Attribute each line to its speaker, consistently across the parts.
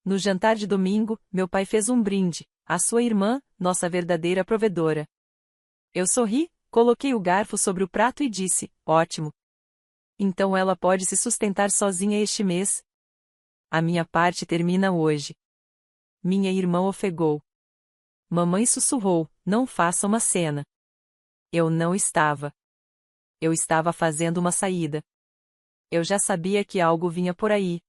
Speaker 1: No jantar de domingo, meu pai fez um brinde, à sua irmã, nossa verdadeira provedora. Eu sorri, coloquei o garfo sobre o prato e disse: ótimo. Então ela pode se sustentar sozinha este mês. A minha parte termina hoje. Minha irmã ofegou. Mamãe sussurrou: não faça uma cena. Eu não estava. Eu estava fazendo uma saída. Eu já sabia que algo vinha por aí.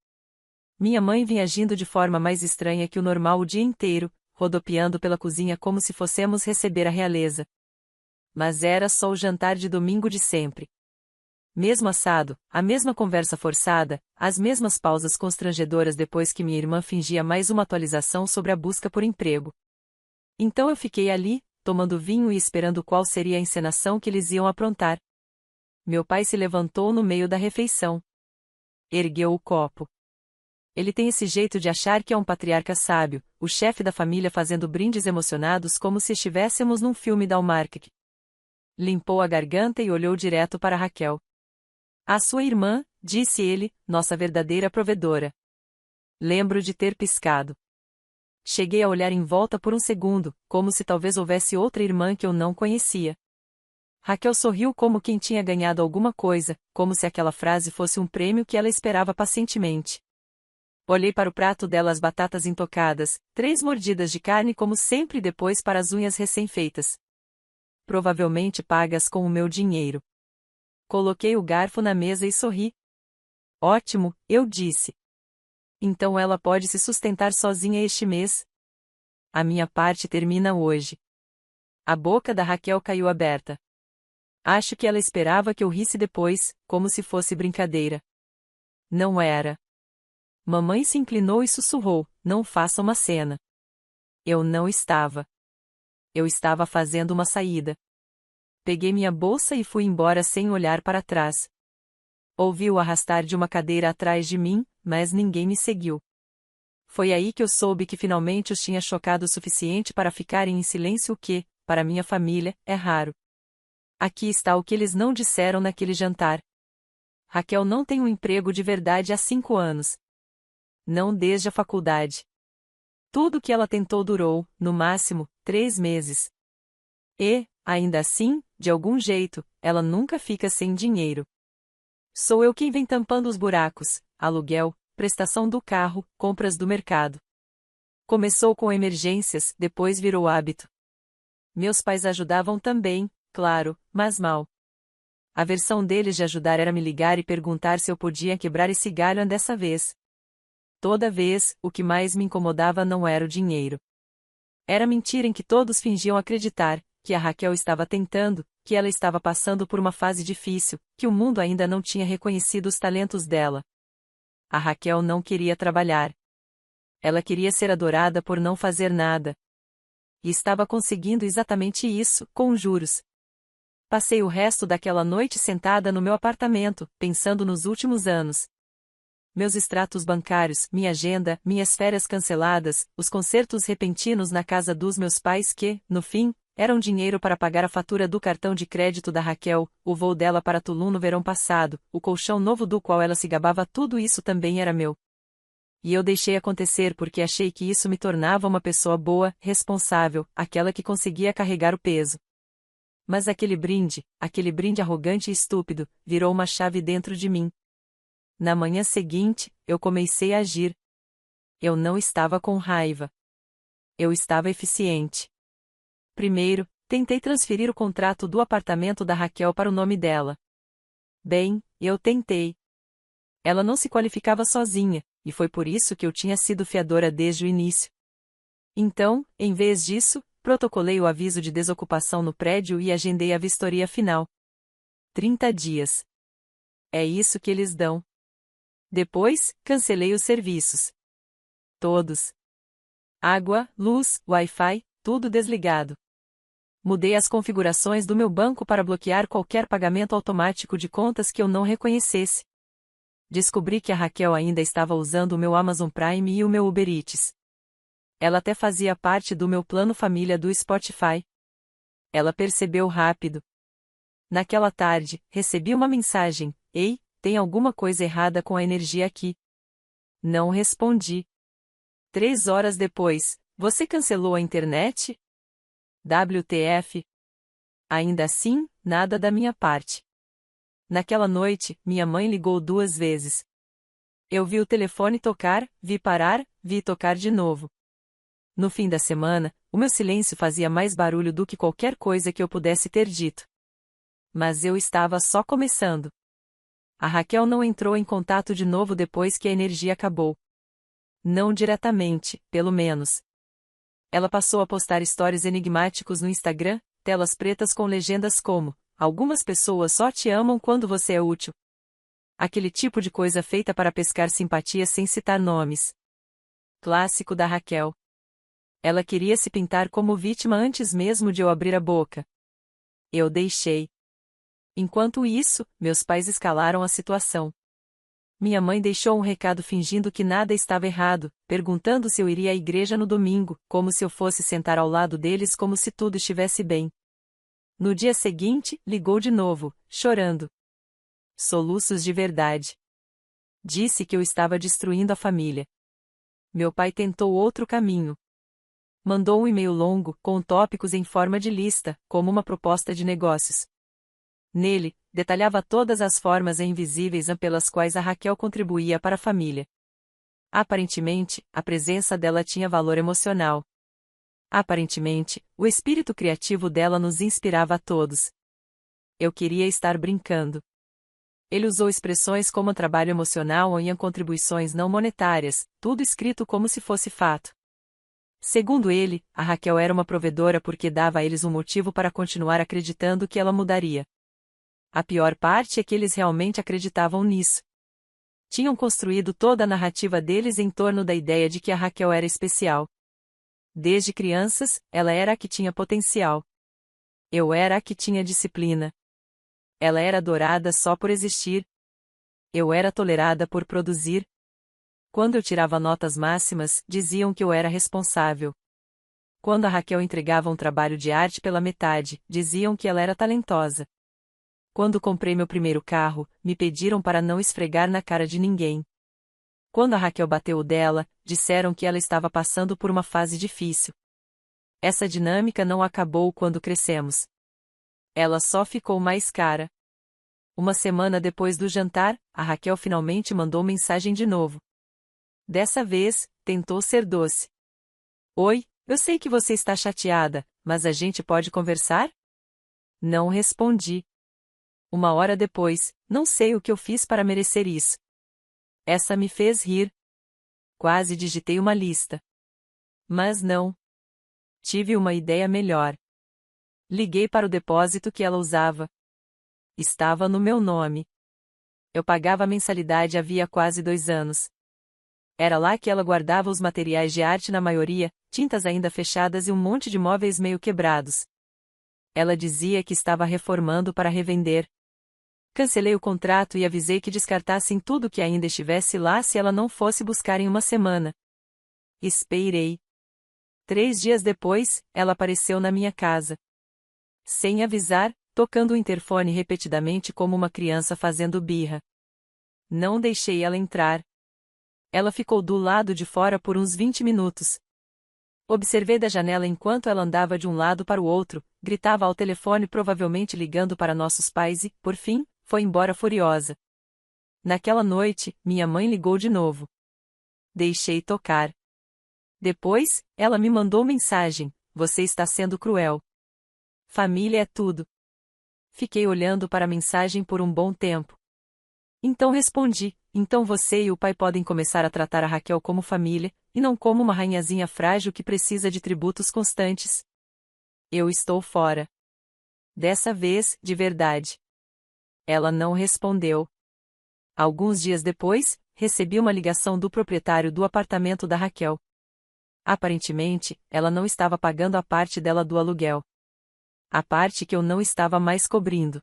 Speaker 1: Minha mãe vinha agindo de forma mais estranha que o normal o dia inteiro, rodopiando pela cozinha como se fossemos receber a realeza. Mas era só o jantar de domingo de sempre. Mesmo assado, a mesma conversa forçada, as mesmas pausas constrangedoras depois que minha irmã fingia mais uma atualização sobre a busca por emprego. Então eu fiquei ali, tomando vinho e esperando qual seria a encenação que eles iam aprontar. Meu pai se levantou no meio da refeição. Ergueu o copo. Ele tem esse jeito de achar que é um patriarca sábio, o chefe da família fazendo brindes emocionados como se estivéssemos num filme da Hallmark. Limpou a garganta e olhou direto para Raquel. A sua irmã, disse ele, nossa verdadeira provedora. Lembro de ter piscado. Cheguei a olhar em volta por um segundo, como se talvez houvesse outra irmã que eu não conhecia. Raquel sorriu como quem tinha ganhado alguma coisa, como se aquela frase fosse um prêmio que ela esperava pacientemente. Olhei para o prato dela, as batatas intocadas, 3 mordidas de carne como sempre, e depois para as unhas recém-feitas. Provavelmente pagas com o meu dinheiro. Coloquei o garfo na mesa e sorri. Ótimo, eu disse. Então ela pode se sustentar sozinha este mês. A minha parte termina hoje. A boca da Raquel caiu aberta. Acho que ela esperava que eu risse depois, como se fosse brincadeira. Não era. Mamãe se inclinou e sussurrou: não faça uma cena. Eu não estava. Eu estava fazendo uma saída. Peguei minha bolsa e fui embora sem olhar para trás. Ouvi o arrastar de uma cadeira atrás de mim, mas ninguém me seguiu. Foi aí que eu soube que finalmente os tinha chocado o suficiente para ficarem em silêncio, o que, para minha família, é raro. Aqui está o que eles não disseram naquele jantar. Raquel não tem um emprego de verdade há 5 anos. Não desde a faculdade. Tudo que ela tentou durou, no máximo, 3 meses. E, ainda assim, de algum jeito, ela nunca fica sem dinheiro. Sou eu quem vem tampando os buracos: aluguel, prestação do carro, compras do mercado. Começou com emergências, depois virou hábito. Meus pais ajudavam também, claro, mas mal. A versão deles de ajudar era me ligar e perguntar se eu podia quebrar esse galho dessa vez. Toda vez, o que mais me incomodava não era o dinheiro. Era a mentira em que todos fingiam acreditar, que a Raquel estava tentando, que ela estava passando por uma fase difícil, que o mundo ainda não tinha reconhecido os talentos dela. A Raquel não queria trabalhar. Ela queria ser adorada por não fazer nada. E estava conseguindo exatamente isso, com juros. Passei o resto daquela noite sentada no meu apartamento, pensando nos últimos anos. Meus extratos bancários, minha agenda, minhas férias canceladas, os concertos repentinos na casa dos meus pais que, no fim, eram dinheiro para pagar a fatura do cartão de crédito da Raquel, o voo dela para Tulum no verão passado, o colchão novo do qual ela se gabava, tudo isso também era meu. E eu deixei acontecer porque achei que isso me tornava uma pessoa boa, responsável, aquela que conseguia carregar o peso. Mas aquele brinde arrogante e estúpido, virou uma chave dentro de mim. Na manhã seguinte, eu comecei a agir. Eu não estava com raiva. Eu estava eficiente. Primeiro, tentei transferir o contrato do apartamento da Raquel para o nome dela. Bem, eu tentei. Ela não se qualificava sozinha, e foi por isso que eu tinha sido fiadora desde o início. Então, em vez disso, protocolei o aviso de desocupação no prédio e agendei a vistoria final. 30 dias. É isso que eles dão. Depois, cancelei os serviços. Todos. Água, luz, Wi-Fi, tudo desligado. Mudei as configurações do meu banco para bloquear qualquer pagamento automático de contas que eu não reconhecesse. Descobri que a Raquel ainda estava usando o meu Amazon Prime e o meu Uber Eats. Ela até fazia parte do meu plano família do Spotify. Ela percebeu rápido. Naquela tarde, recebi uma mensagem: ei, tem alguma coisa errada com a energia aqui. Não respondi. 3 horas depois, você cancelou a internet? WTF? Ainda assim, nada da minha parte. Naquela noite, minha mãe ligou 2 vezes. Eu vi o telefone tocar, vi parar, vi tocar de novo. No fim da semana, o meu silêncio fazia mais barulho do que qualquer coisa que eu pudesse ter dito. Mas eu estava só começando. A Raquel não entrou em contato de novo depois que a energia acabou. Não diretamente, pelo menos. Ela passou a postar stories enigmáticos no Instagram, telas pretas com legendas como: algumas pessoas só te amam quando você é útil. Aquele tipo de coisa feita para pescar simpatia sem citar nomes. Clássico da Raquel. Ela queria se pintar como vítima antes mesmo de eu abrir a boca. Eu deixei. Enquanto isso, meus pais escalaram a situação. Minha mãe deixou um recado fingindo que nada estava errado, perguntando se eu iria à igreja no domingo, como se eu fosse sentar ao lado deles como se tudo estivesse bem. No dia seguinte, ligou de novo, chorando. Soluços de verdade. Disse que eu estava destruindo a família. Meu pai tentou outro caminho. Mandou um e-mail longo, com tópicos em forma de lista, como uma proposta de negócios. Nele, detalhava todas as formas invisíveis pelas quais a Raquel contribuía para a família. Aparentemente, a presença dela tinha valor emocional. Aparentemente, o espírito criativo dela nos inspirava a todos. Eu queria estar brincando. Ele usou expressões como trabalho emocional e contribuições não monetárias, tudo escrito como se fosse fato. Segundo ele, a Raquel era uma provedora porque dava a eles um motivo para continuar acreditando que ela mudaria. A pior parte é que eles realmente acreditavam nisso. Tinham construído toda a narrativa deles em torno da ideia de que a Raquel era especial. Desde crianças, ela era a que tinha potencial. Eu era a que tinha disciplina. Ela era adorada só por existir. Eu era tolerada por produzir. Quando eu tirava notas máximas, diziam que eu era responsável. Quando a Raquel entregava um trabalho de arte pela metade, diziam que ela era talentosa. Quando comprei meu primeiro carro, me pediram para não esfregar na cara de ninguém. Quando a Raquel bateu o dela, disseram que ela estava passando por uma fase difícil. Essa dinâmica não acabou quando crescemos. Ela só ficou mais cara. Uma semana depois do jantar, a Raquel finalmente mandou mensagem de novo. Dessa vez, tentou ser doce. Oi, eu sei que você está chateada, mas a gente pode conversar? Não respondi. 1 hora depois, não sei o que eu fiz para merecer isso. Essa me fez rir. Quase digitei uma lista. Mas não. Tive uma ideia melhor. Liguei para o depósito que ela usava. Estava no meu nome. Eu pagava a mensalidade havia quase 2 anos. Era lá que ela guardava os materiais de arte na maioria, tintas ainda fechadas e um monte de móveis meio quebrados. Ela dizia que estava reformando para revender. Cancelei o contrato e avisei que descartassem tudo que ainda estivesse lá se ela não fosse buscar em uma semana. Esperei. 3 dias depois, ela apareceu na minha casa. Sem avisar, tocando o interfone repetidamente como uma criança fazendo birra. Não deixei ela entrar. Ela ficou do lado de fora por uns 20 minutos. Observei da janela enquanto ela andava de um lado para o outro, gritava ao telefone provavelmente ligando para nossos pais e, por fim, foi embora furiosa. Naquela noite, minha mãe ligou de novo. Deixei tocar. Depois, ela me mandou mensagem: você está sendo cruel. Família é tudo. Fiquei olhando para a mensagem por um bom tempo. Então respondi: então você e o pai podem começar a tratar a Raquel como família, e não como uma rainhazinha frágil que precisa de tributos constantes. Eu estou fora. Dessa vez, de verdade. Ela não respondeu. Alguns dias depois, recebi uma ligação do proprietário do apartamento da Raquel. Aparentemente, ela não estava pagando a parte dela do aluguel. A parte que eu não estava mais cobrindo.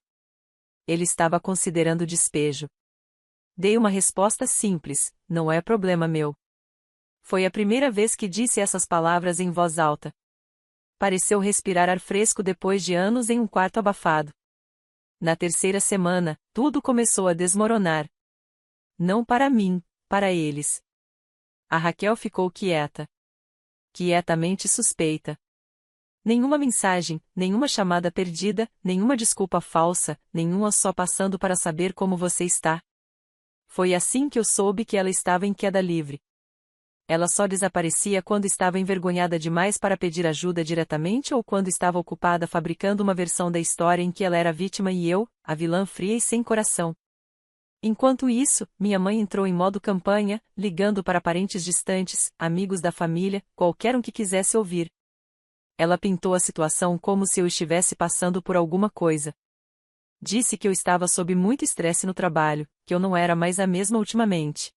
Speaker 1: Ele estava considerando despejo. Dei uma resposta simples: não é problema meu. Foi a primeira vez que disse essas palavras em voz alta. Pareceu respirar ar fresco depois de anos em um quarto abafado. Na terceira semana, tudo começou a desmoronar. Não para mim, para eles. A Raquel ficou quieta. Quietamente suspeita. Nenhuma mensagem, nenhuma chamada perdida, nenhuma desculpa falsa, nenhuma só passando para saber como você está. Foi assim que eu soube que ela estava em queda livre. Ela só desaparecia quando estava envergonhada demais para pedir ajuda diretamente ou quando estava ocupada fabricando uma versão da história em que ela era vítima e eu, a vilã fria e sem coração. Enquanto isso, minha mãe entrou em modo campanha, ligando para parentes distantes, amigos da família, qualquer um que quisesse ouvir. Ela pintou a situação como se eu estivesse passando por alguma coisa. Disse que eu estava sob muito estresse no trabalho, que eu não era mais a mesma ultimamente.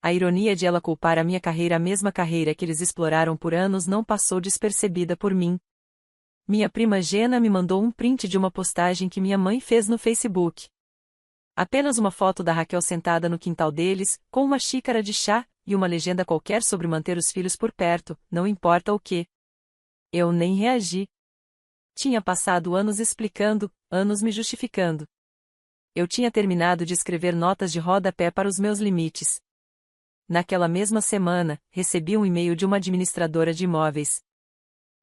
Speaker 1: A ironia de ela culpar a minha carreira, a mesma carreira que eles exploraram por anos, não passou despercebida por mim. Minha prima Gena me mandou um print de uma postagem que minha mãe fez no Facebook. Apenas uma foto da Raquel sentada no quintal deles, com uma xícara de chá, e uma legenda qualquer sobre manter os filhos por perto, não importa o quê. Eu nem reagi. Tinha passado anos explicando, anos me justificando. Eu tinha terminado de escrever notas de rodapé para os meus limites. Naquela mesma semana, recebi um e-mail de uma administradora de imóveis.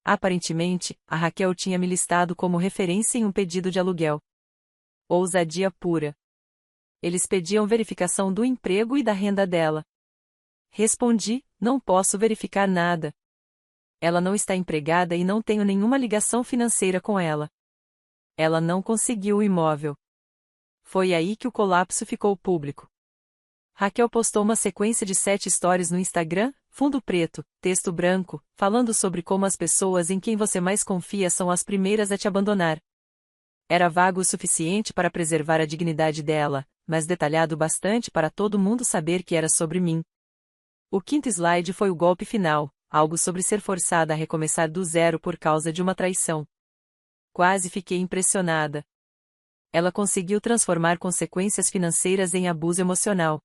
Speaker 1: Aparentemente, a Raquel tinha me listado como referência em um pedido de aluguel. Ousadia pura. Eles pediam verificação do emprego e da renda dela. Respondi: não posso verificar nada. Ela não está empregada e não tenho nenhuma ligação financeira com ela. Ela não conseguiu o imóvel. Foi aí que o colapso ficou público. Raquel postou uma sequência de 7 stories no Instagram, fundo preto, texto branco, falando sobre como as pessoas em quem você mais confia são as primeiras a te abandonar. Era vago o suficiente para preservar a dignidade dela, mas detalhado bastante para todo mundo saber que era sobre mim. O quinto slide foi o golpe final, algo sobre ser forçada a recomeçar do zero por causa de uma traição. Quase fiquei impressionada. Ela conseguiu transformar consequências financeiras em abuso emocional.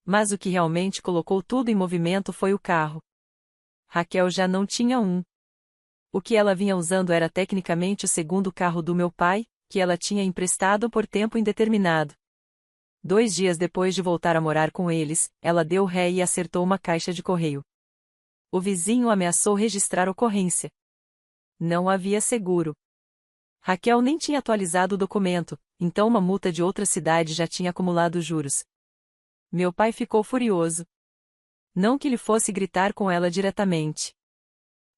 Speaker 1: Mas o que realmente colocou tudo em movimento foi o carro. Raquel já não tinha um. O que ela vinha usando era tecnicamente o segundo carro do meu pai, que ela tinha emprestado por tempo indeterminado. 2 dias depois de voltar a morar com eles, ela deu ré e acertou uma caixa de correio. O vizinho ameaçou registrar ocorrência. Não havia seguro. Raquel nem tinha atualizado o documento, então uma multa de outra cidade já tinha acumulado juros. Meu pai ficou furioso. Não que ele fosse gritar com ela diretamente.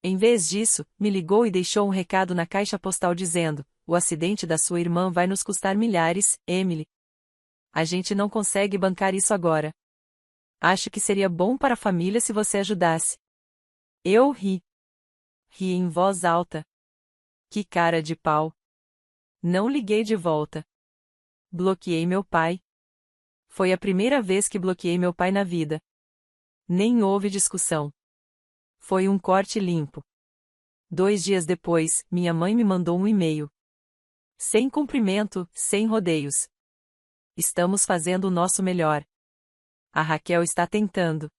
Speaker 1: Em vez disso, me ligou e deixou um recado na caixa postal dizendo: o acidente da sua irmã vai nos custar milhares, Emily. A gente não consegue bancar isso agora. Acho que seria bom para a família se você ajudasse. Eu ri. Ri em voz alta. Que cara de pau. Não liguei de volta. Bloqueei meu pai. Foi a primeira vez que bloqueei meu pai na vida. Nem houve discussão. Foi um corte limpo. 2 dias depois, minha mãe me mandou um e-mail. Sem cumprimento, sem rodeios. Estamos fazendo o nosso melhor. A Raquel está tentando.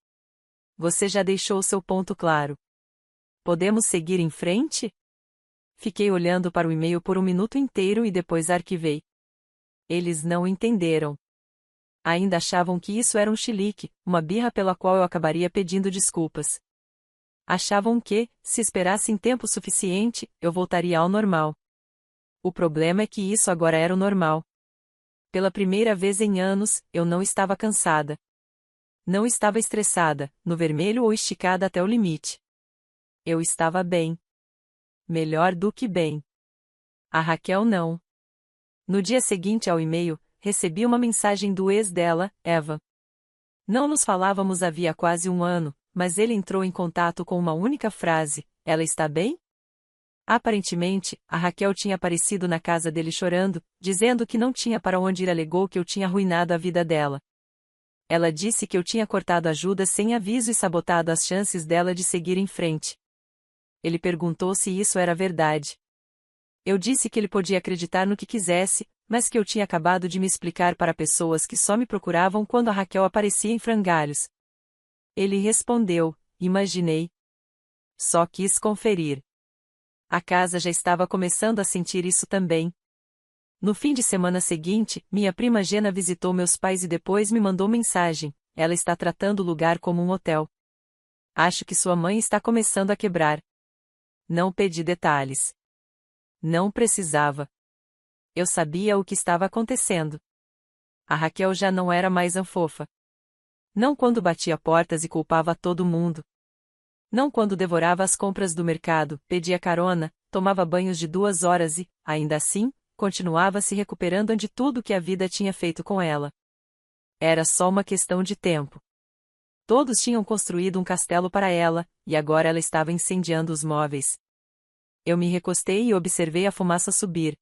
Speaker 1: Você já deixou seu ponto claro. Podemos seguir em frente? Fiquei olhando para o e-mail por 1 minuto inteiro e depois arquivei. Eles não entenderam. Ainda achavam que isso era um chilique, uma birra pela qual eu acabaria pedindo desculpas. Achavam que, se esperassem tempo suficiente, eu voltaria ao normal. O problema é que isso agora era o normal. Pela primeira vez em anos, eu não estava cansada. Não estava estressada, no vermelho ou esticada até o limite. Eu estava bem. Melhor do que bem. A Raquel não. No dia seguinte ao e-mail, recebi uma mensagem do ex dela, Eva. Não nos falávamos havia quase 1 ano, mas ele entrou em contato com uma única frase: ela está bem? Aparentemente, a Raquel tinha aparecido na casa dele chorando, dizendo que não tinha para onde ir. Alegou que eu tinha arruinado a vida dela. Ela disse que eu tinha cortado ajuda sem aviso e sabotado as chances dela de seguir em frente. Ele perguntou se isso era verdade. Eu disse que ele podia acreditar no que quisesse, mas que eu tinha acabado de me explicar para pessoas que só me procuravam quando a Raquel aparecia em frangalhos. Ele respondeu: imaginei. Só quis conferir. A casa já estava começando a sentir isso também. No fim de semana seguinte, minha prima Gena visitou meus pais e depois me mandou mensagem: ela está tratando o lugar como um hotel. Acho que sua mãe está começando a quebrar. Não pedi detalhes. Não precisava. Eu sabia o que estava acontecendo. A Raquel já não era mais anfofa. Não quando batia portas e culpava todo mundo. Não quando devorava as compras do mercado, pedia carona, tomava banhos de 2 horas e, ainda assim, continuava se recuperando de tudo que a vida tinha feito com ela. Era só uma questão de tempo. Todos tinham construído um castelo para ela, e agora ela estava incendiando os móveis. Eu me recostei e observei a fumaça subir.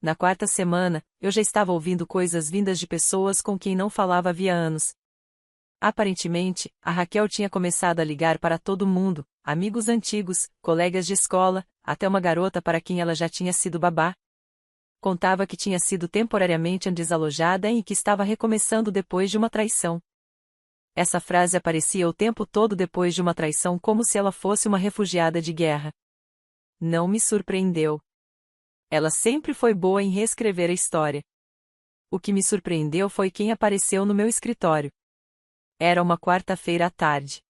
Speaker 1: Na quarta semana, eu já estava ouvindo coisas vindas de pessoas com quem não falava havia anos. Aparentemente, a Raquel tinha começado a ligar para todo mundo, amigos antigos, colegas de escola, até uma garota para quem ela já tinha sido babá. Contava que tinha sido temporariamente desalojada e que estava recomeçando depois de uma traição. Essa frase aparecia o tempo todo depois de uma traição como se ela fosse uma refugiada de guerra. Não me surpreendeu. Ela sempre foi boa em reescrever a história. O que me surpreendeu foi quem apareceu no meu escritório. Era uma quarta-feira à tarde.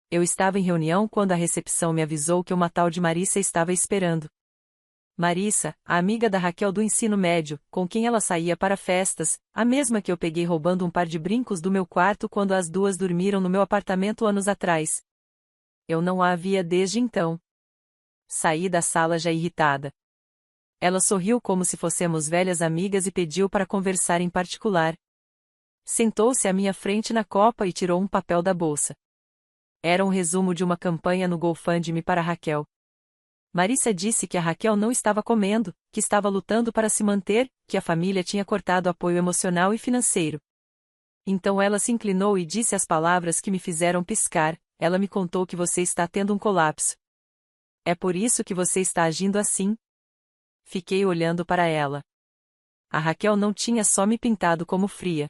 Speaker 1: Eu estava em reunião quando a recepção me avisou que uma tal de Marissa estava esperando. Marissa, a amiga da Raquel do ensino médio, com quem ela saía para festas, a mesma que eu peguei roubando um par de brincos do meu quarto quando as duas dormiram no meu apartamento anos atrás. Eu não a havia desde então. Saí da sala já irritada. Ela sorriu como se fôssemos velhas amigas e pediu para conversar em particular. Sentou-se à minha frente na copa e tirou um papel da bolsa. Era um resumo de uma campanha no GoFundMe para Raquel. Marissa disse que a Raquel não estava comendo, que estava lutando para se manter, que a família tinha cortado apoio emocional e financeiro. Então ela se inclinou e disse as palavras que me fizeram piscar: ela me contou que você está tendo um colapso. É por isso que você está agindo assim? Fiquei olhando para ela. A Raquel não tinha só me pintado como fria.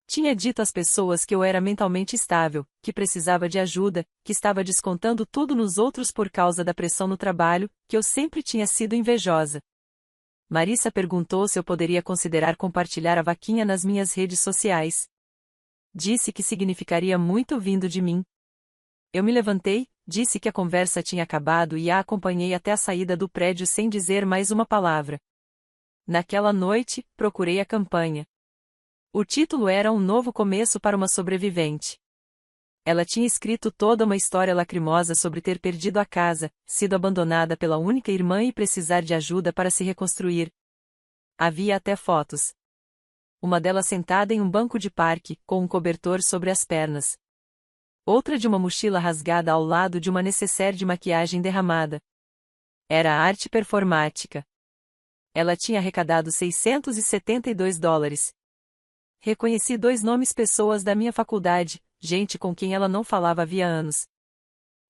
Speaker 1: Tinha dito às pessoas que eu era mentalmente estável, que precisava de ajuda, que estava descontando tudo nos outros por causa da pressão no trabalho, que eu sempre tinha sido invejosa. Marissa perguntou se eu poderia considerar compartilhar a vaquinha nas minhas redes sociais. Disse que significaria muito vindo de mim. Eu me levantei, disse que a conversa tinha acabado e a acompanhei até a saída do prédio sem dizer mais uma palavra. Naquela noite, procurei a campanha. O título era Um Novo Começo para uma Sobrevivente. Ela tinha escrito toda uma história lacrimosa sobre ter perdido a casa, sido abandonada pela única irmã e precisar de ajuda para se reconstruir. Havia até fotos. Uma delas sentada em um banco de parque, com um cobertor sobre as pernas. Outra de uma mochila rasgada ao lado de uma nécessaire de maquiagem derramada. Era arte performática. Ela tinha arrecadado $672. Reconheci 2 nomes pessoas da minha faculdade, gente com quem ela não falava havia anos.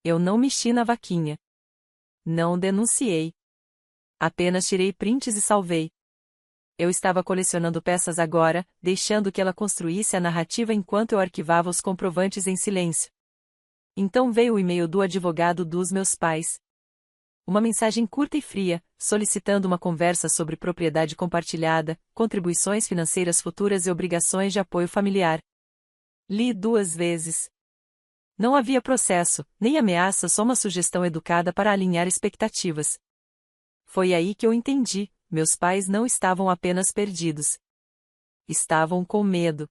Speaker 1: Eu não mexi na vaquinha. Não denunciei. Apenas tirei prints e salvei. Eu estava colecionando peças agora, deixando que ela construísse a narrativa enquanto eu arquivava os comprovantes em silêncio. Então veio o e-mail do advogado dos meus pais. Uma mensagem curta e fria, solicitando uma conversa sobre propriedade compartilhada, contribuições financeiras futuras e obrigações de apoio familiar. Li 2 vezes. Não havia processo, nem ameaça, só uma sugestão educada para alinhar expectativas. Foi aí que eu entendi: meus pais não estavam apenas perdidos. Estavam com medo.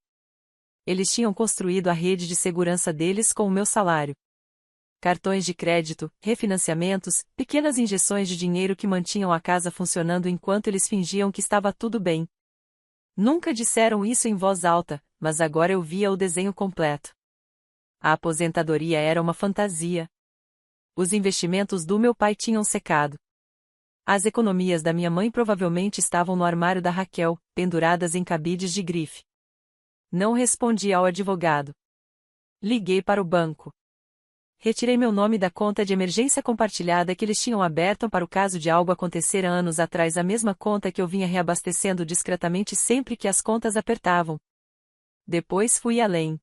Speaker 1: Eles tinham construído a rede de segurança deles com o meu salário. Cartões de crédito, refinanciamentos, pequenas injeções de dinheiro que mantinham a casa funcionando enquanto eles fingiam que estava tudo bem. Nunca disseram isso em voz alta, mas agora eu via o desenho completo. A aposentadoria era uma fantasia. Os investimentos do meu pai tinham secado. As economias da minha mãe provavelmente estavam no armário da Raquel, penduradas em cabides de grife. Não respondi ao advogado. Liguei para o banco. Retirei meu nome da conta de emergência compartilhada que eles tinham aberto para o caso de algo acontecer há anos atrás, a mesma conta que eu vinha reabastecendo discretamente sempre que as contas apertavam. Depois fui além.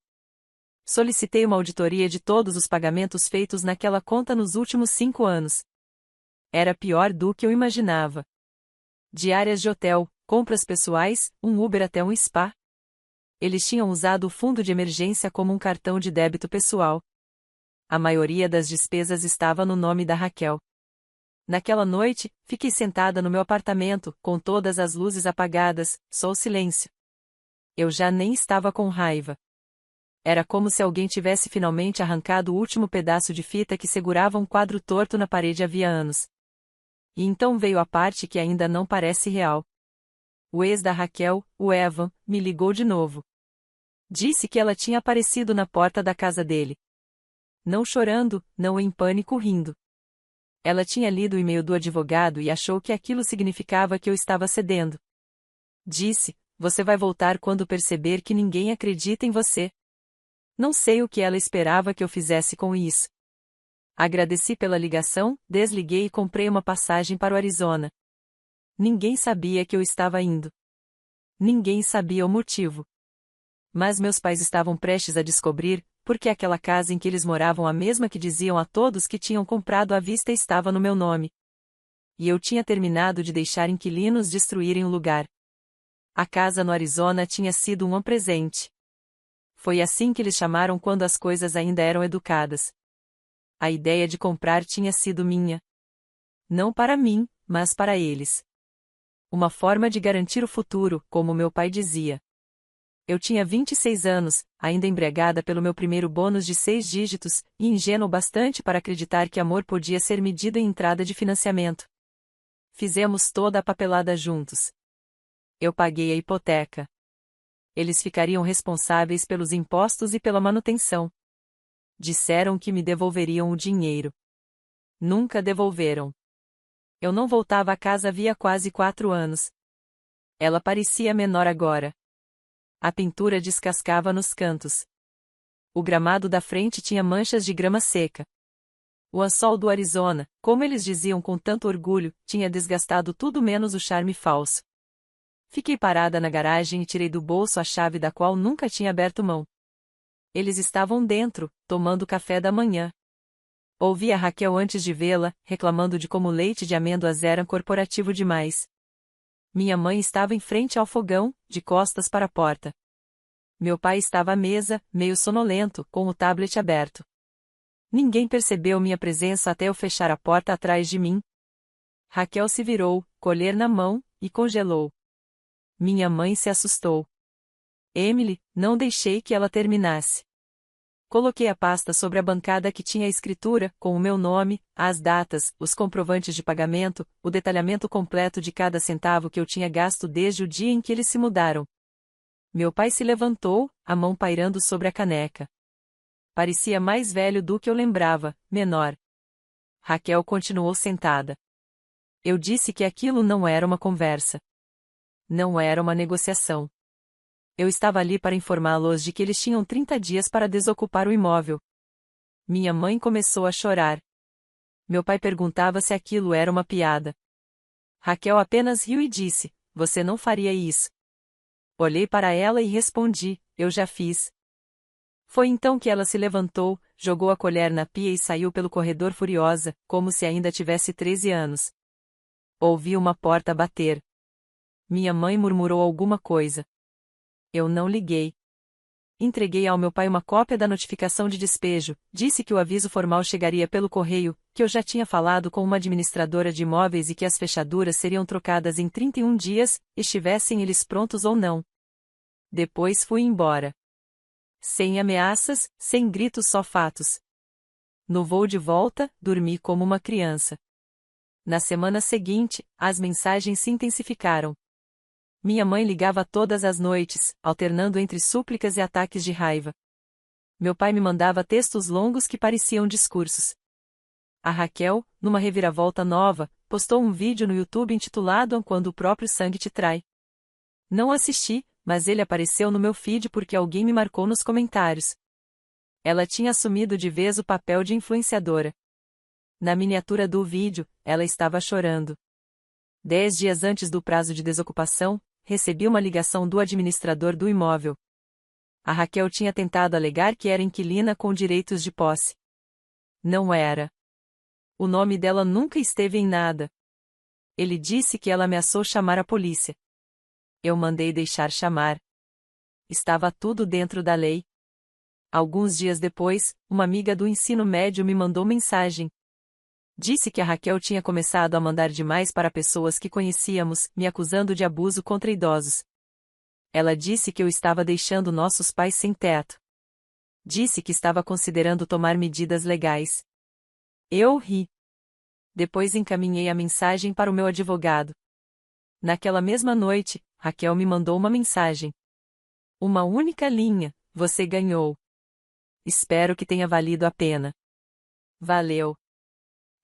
Speaker 1: Solicitei uma auditoria de todos os pagamentos feitos naquela conta nos últimos 5 anos. Era pior do que eu imaginava. Diárias de hotel, compras pessoais, um Uber até um spa. Eles tinham usado o fundo de emergência como um cartão de débito pessoal. A maioria das despesas estava no nome da Raquel. Naquela noite, fiquei sentada no meu apartamento, com todas as luzes apagadas, só o silêncio. Eu já nem estava com raiva. Era como se alguém tivesse finalmente arrancado o último pedaço de fita que segurava um quadro torto na parede havia anos. E então veio a parte que ainda não parece real. O ex da Raquel, o Evan, me ligou de novo. Disse que ela tinha aparecido na porta da casa dele. Não chorando, não em pânico, rindo. Ela tinha lido o e-mail do advogado e achou que aquilo significava que eu estava cedendo. Disse: "Você vai voltar quando perceber que ninguém acredita em você." Não sei o que ela esperava que eu fizesse com isso. Agradeci pela ligação, desliguei e comprei uma passagem para o Arizona. Ninguém sabia que eu estava indo. Ninguém sabia o motivo. Mas meus pais estavam prestes a descobrir, porque aquela casa em que eles moravam, a mesma que diziam a todos que tinham comprado à vista, estava no meu nome. E eu tinha terminado de deixar inquilinos destruírem o lugar. A casa no Arizona tinha sido um presente. Foi assim que eles chamaram quando as coisas ainda eram educadas. A ideia de comprar tinha sido minha. Não para mim, mas para eles. Uma forma de garantir o futuro, como meu pai dizia. Eu tinha 26 anos, ainda embriagada pelo meu primeiro bônus de 6 dígitos, e ingênuo bastante para acreditar que amor podia ser medido em entrada de financiamento. Fizemos toda a papelada juntos. Eu paguei a hipoteca. Eles ficariam responsáveis pelos impostos e pela manutenção. Disseram que me devolveriam o dinheiro. Nunca devolveram. Eu não voltava à casa havia quase 4 anos. Ela parecia menor agora. A pintura descascava nos cantos. O gramado da frente tinha manchas de grama seca. O ançol do Arizona, como eles diziam com tanto orgulho, tinha desgastado tudo menos o charme falso. Fiquei parada na garagem e tirei do bolso a chave da qual nunca tinha aberto mão. Eles estavam dentro, tomando café da manhã. Ouvi a Raquel antes de vê-la, reclamando de como o leite de amêndoas era corporativo demais. Minha mãe estava em frente ao fogão, de costas para a porta. Meu pai estava à mesa, meio sonolento, com o tablet aberto. Ninguém percebeu minha presença até eu fechar a porta atrás de mim. Raquel se virou, colher na mão, e congelou. Minha mãe se assustou. Emily, não deixei que ela terminasse. Coloquei a pasta sobre a bancada que tinha a escritura, com o meu nome, as datas, os comprovantes de pagamento, o detalhamento completo de cada centavo que eu tinha gasto desde o dia em que eles se mudaram. Meu pai se levantou, a mão pairando sobre a caneca. Parecia mais velho do que eu lembrava, menor. Raquel continuou sentada. Eu disse que aquilo não era uma conversa. Não era uma negociação. Eu estava ali para informá-los de que eles tinham 30 dias para desocupar o imóvel. Minha mãe começou a chorar. Meu pai perguntava se aquilo era uma piada. Raquel apenas riu e disse: "Você não faria isso." Olhei para ela e respondi: "Eu já fiz." Foi então que ela se levantou, jogou a colher na pia e saiu pelo corredor furiosa, como se ainda tivesse 13 anos. Ouvi uma porta bater. Minha mãe murmurou alguma coisa. Eu não liguei. Entreguei ao meu pai uma cópia da notificação de despejo, disse que o aviso formal chegaria pelo correio, que eu já tinha falado com uma administradora de imóveis e que as fechaduras seriam trocadas em 31 dias, estivessem eles prontos ou não. Depois fui embora. Sem ameaças, sem gritos, só fatos. No voo de volta, dormi como uma criança. Na semana seguinte, as mensagens se intensificaram. Minha mãe ligava todas as noites, alternando entre súplicas e ataques de raiva. Meu pai me mandava textos longos que pareciam discursos. A Raquel, numa reviravolta nova, postou um vídeo no YouTube intitulado "Quando o próprio sangue te trai." Não assisti, mas ele apareceu no meu feed porque alguém me marcou nos comentários. Ela tinha assumido de vez o papel de influenciadora. Na miniatura do vídeo, ela estava chorando. 10 dias antes do prazo de desocupação, recebi uma ligação do administrador do imóvel. A Raquel tinha tentado alegar que era inquilina com direitos de posse. Não era. O nome dela nunca esteve em nada. Ele disse que ela ameaçou chamar a polícia. Eu mandei deixar chamar. estava tudo dentro da lei. Alguns dias depois, uma amiga do ensino médio me mandou mensagem. Disse que a Raquel tinha começado a mandar demais para pessoas que conhecíamos, me acusando de abuso contra idosos. Ela disse que eu estava deixando nossos pais sem teto. Disse que estava considerando tomar medidas legais. Eu ri. Depois encaminhei a mensagem para o meu advogado. Naquela mesma noite, Raquel me mandou uma mensagem. Uma única linha: você ganhou. Espero que tenha valido a pena. Valeu.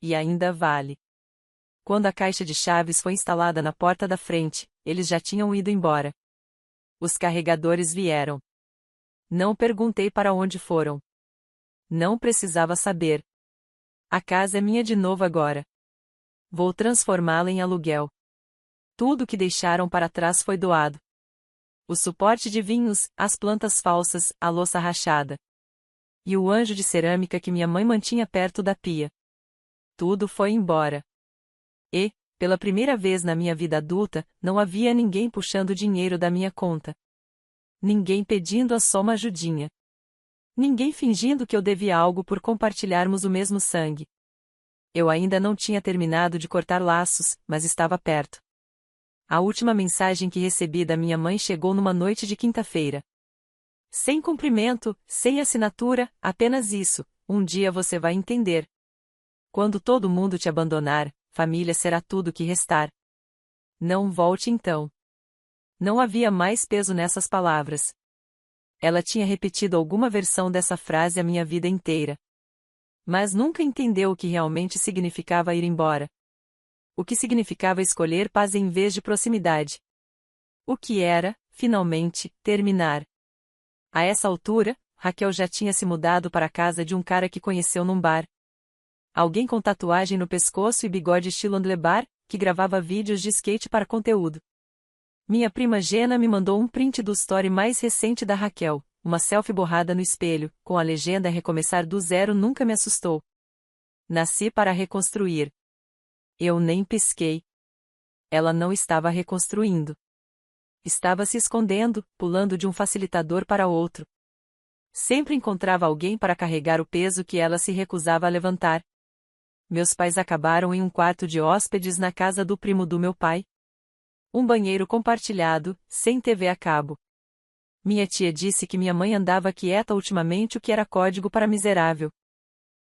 Speaker 1: E ainda vale. Quando a caixa de chaves foi instalada na porta da frente, eles já tinham ido embora. Os carregadores vieram. Não perguntei para onde foram. Não precisava saber. A casa é minha de novo agora. Vou transformá-la em aluguel. Tudo que deixaram para trás foi doado. O suporte de vinhos, as plantas falsas, a louça rachada. E o anjo de cerâmica que minha mãe mantinha perto da pia. Tudo foi embora. E, pela primeira vez na minha vida adulta, não havia ninguém puxando dinheiro da minha conta. Ninguém pedindo só uma ajudinha. Ninguém fingindo que eu devia algo por compartilharmos o mesmo sangue. Eu ainda não tinha terminado de cortar laços, mas estava perto. A última mensagem que recebi da minha mãe chegou numa noite de quinta-feira. Sem cumprimento, sem assinatura, apenas isso: um dia você vai entender. Quando todo mundo te abandonar, família será tudo que restar. Não volte então. Não havia mais peso nessas palavras. Ela tinha repetido alguma versão dessa frase a minha vida inteira. Mas nunca entendeu o que realmente significava ir embora. O que significava escolher paz em vez de proximidade. O que era, finalmente, terminar. A essa altura, Raquel já tinha se mudado para a casa de um cara que conheceu num bar. Alguém com tatuagem no pescoço e bigode estilo handlebar, que gravava vídeos de skate para conteúdo. Minha prima Gena me mandou um print do story mais recente da Raquel, uma selfie borrada no espelho, com a legenda "Recomeçar do zero nunca me assustou. Nasci para reconstruir." Eu nem pisquei. Ela não estava reconstruindo. Estava se escondendo, pulando de um facilitador para outro. Sempre encontrava alguém para carregar o peso que ela se recusava a levantar. Meus pais acabaram em um quarto de hóspedes na casa do primo do meu pai. Um banheiro compartilhado, sem TV a cabo. Minha tia disse que minha mãe andava quieta ultimamente, o que era código para miserável.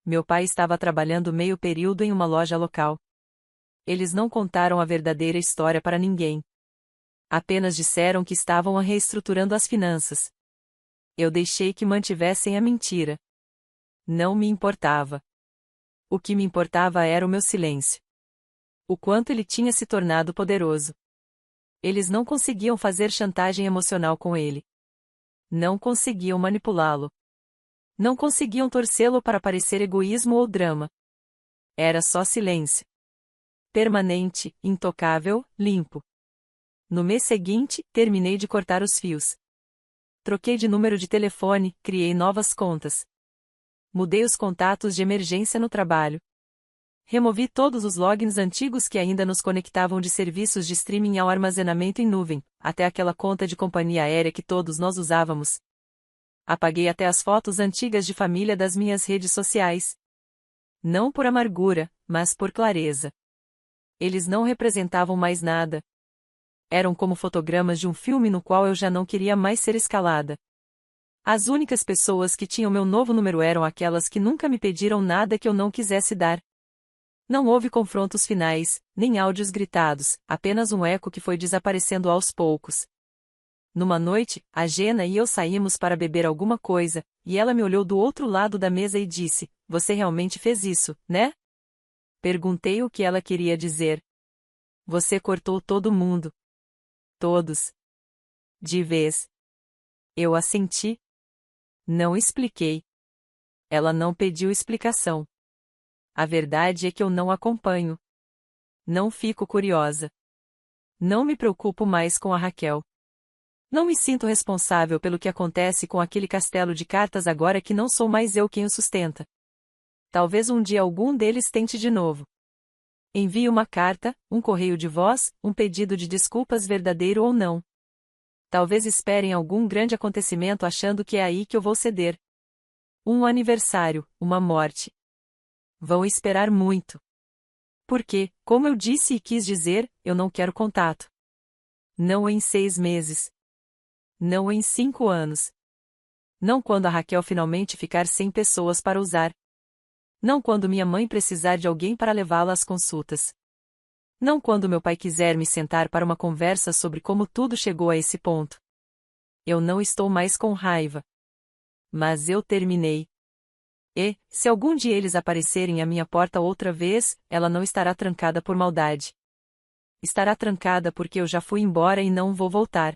Speaker 1: Meu pai estava trabalhando meio período em uma loja local. Eles não contaram a verdadeira história para ninguém. Apenas disseram que estavam reestruturando as finanças. Eu deixei que mantivessem a mentira. Não me importava. O que me importava era o meu silêncio. O quanto ele tinha se tornado poderoso. Eles não conseguiam fazer chantagem emocional com ele. Não conseguiam manipulá-lo. Não conseguiam torcê-lo para parecer egoísmo ou drama. Era só silêncio. Permanente, intocável, limpo. No mês seguinte, terminei de cortar os fios. Troquei de número de telefone, criei novas contas. Mudei os contatos de emergência no trabalho. Removi todos os logins antigos que ainda nos conectavam de serviços de streaming ao armazenamento em nuvem, até aquela conta de companhia aérea que todos nós usávamos. Apaguei até as fotos antigas de família das minhas redes sociais. Não por amargura, mas por clareza. Eles não representavam mais nada. Eram como fotogramas de um filme no qual eu já não queria mais ser escalada. As únicas pessoas que tinham meu novo número eram aquelas que nunca me pediram nada que eu não quisesse dar. Não houve confrontos finais, nem áudios gritados, apenas um eco que foi desaparecendo aos poucos. Numa noite, a Gena e eu saímos para beber alguma coisa, e ela me olhou do outro lado da mesa e disse: "Você realmente fez isso, né?" Perguntei o que ela queria dizer. "Você cortou todo mundo." "Todos." "De vez." Eu assenti. Não expliquei. Ela não pediu explicação. A verdade é que eu não acompanho. Não fico curiosa. Não me preocupo mais com a Raquel. Não me sinto responsável pelo que acontece com aquele castelo de cartas agora que não sou mais eu quem o sustenta. Talvez um dia algum deles tente de novo. Envie uma carta, um correio de voz, um pedido de desculpas verdadeiro ou não. Talvez esperem algum grande acontecimento achando que é aí que eu vou ceder. Um aniversário, uma morte. Vão esperar muito. Porque, como eu disse e quis dizer, eu não quero contato. Não em 6 meses. Não em 5 anos. Não quando a Raquel finalmente ficar sem pessoas para usar. Não quando minha mãe precisar de alguém para levá-la às consultas. Não quando meu pai quiser me sentar para uma conversa sobre como tudo chegou a esse ponto. Eu não estou mais com raiva. Mas eu terminei. E, se algum dia eles aparecerem à minha porta outra vez, ela não estará trancada por maldade. Estará trancada porque eu já fui embora e não vou voltar.